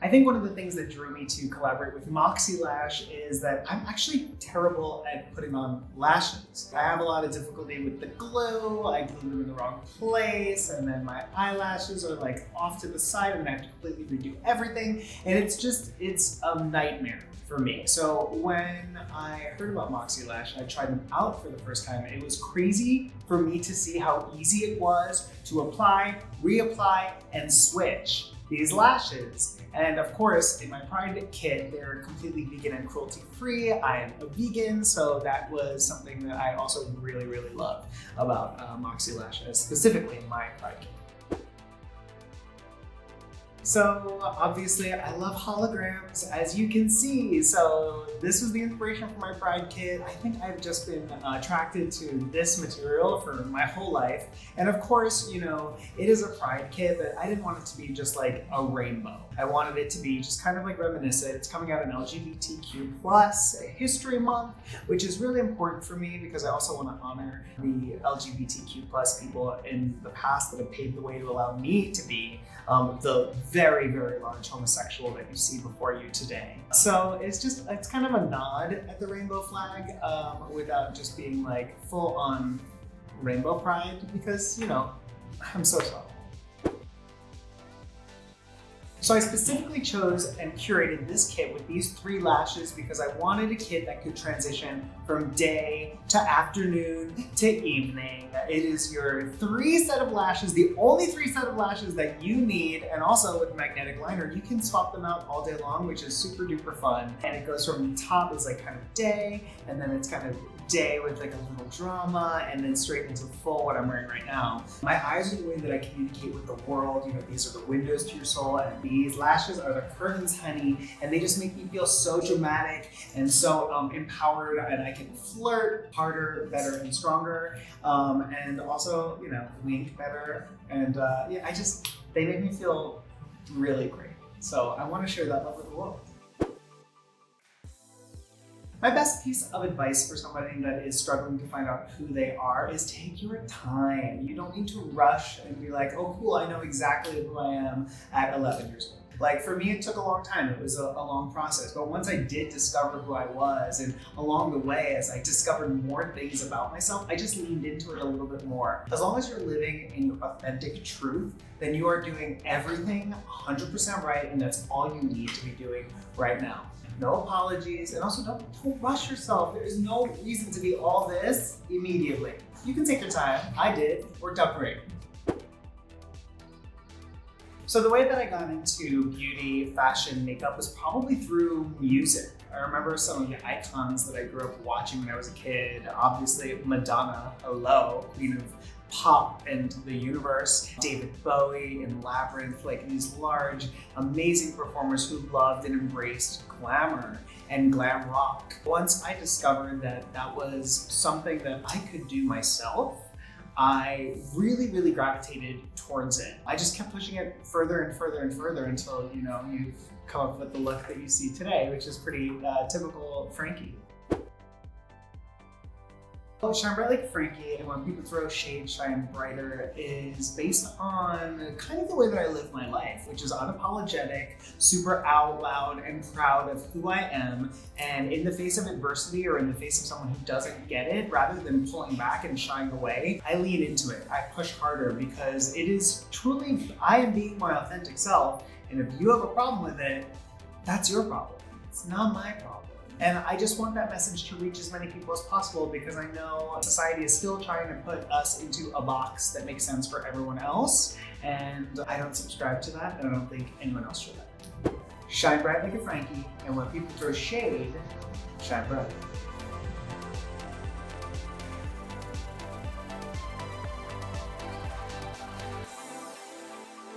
I think one of the things that drew me to collaborate with MoxieLash is that I'm actually terrible at putting on lashes. I have a lot of difficulty with the glue, I glue them in the wrong place, and then my eyelashes are like off to the side and I have to completely redo everything. And it's a nightmare for me. So when I heard about MoxieLash, I tried them out for the first time. It was crazy for me to see how easy it was to apply, reapply, and switch these lashes. And of course, in my Pride kit, they're completely vegan and cruelty-free. I am a vegan, so that was something that I also really, really love about MoxieLash, specifically in my Pride kit. So obviously I love holograms, as you can see. So this was the inspiration for my Pride kit. I think I've just been attracted to this material for my whole life. And of course, you know, it is a Pride kit, but I didn't want it to be just like a rainbow. I wanted it to be just kind of like reminiscent. It's coming out in LGBTQ+ History Month, which is really important for me because I also want to honor the LGBTQ+ people in the past that have paved the way to allow me to be the very, very large homosexual that you see before you today. So it's kind of a nod at the rainbow flag without just being like full on rainbow pride because, you know, I'm so sorry. So I specifically chose and curated this kit with these 3 lashes because I wanted a kit that could transition from day to afternoon to evening. It is your 3 set of lashes, the only 3 set of lashes that you need, and also with magnetic liner, you can swap them out all day long, which is super duper fun. And it goes from the top is like kind of day, and then it's kind of day with like a little drama, and then straight into full what I'm wearing right now. My eyes are the way that I communicate with the world. You know, these are the windows to your soul, and these lashes are the curtains, honey, and they just make me feel so dramatic and so empowered, and I can flirt harder, better, and stronger, and also, you know, wink better, and yeah, they make me feel really great. So I want to share that love with the world. My best piece of advice for somebody that is struggling to find out who they are is take your time. You don't need to rush and be like, oh cool, I know exactly who I am at 11 years old. Like for me, it took a long time. It was a long process. But once I did discover who I was, and along the way, as I discovered more things about myself, I just leaned into it a little bit more. As long as you're living in your authentic truth, then you are doing everything 100% right, and that's all you need to be doing right now. No apologies, and also don't rush yourself. There is no reason to be all this immediately. You can take your time. I did. Worked out great. So the way that I got into beauty, fashion, makeup was probably through music. I remember some of the icons that I grew up watching when I was a kid. Obviously Madonna, hello, queen of pop and the universe, David Bowie and Labyrinth, like these large, amazing performers who loved and embraced glamour and glam rock. Once I discovered that that was something that I could do myself, I really, really gravitated towards it. I just kept pushing it further and further and further until, you know, you've come up with the look that you see today, which is pretty typical Frankie. Shine Bright Like Frankie, and when people throw shade, shine brighter, is based on kind of the way that I live my life, which is unapologetic, super out loud and proud of who I am, and in the face of adversity or in the face of someone who doesn't get it, rather than pulling back and shying away, I lean into it. I push harder because it is truly, I am being my authentic self, and if you have a problem with it, that's your problem. It's not my problem. And I just want that message to reach as many people as possible because I know society is still trying to put us into a box that makes sense for everyone else. And I don't subscribe to that, and I don't think anyone else should. Shine bright like a Frankie, and when people throw shade, shine bright.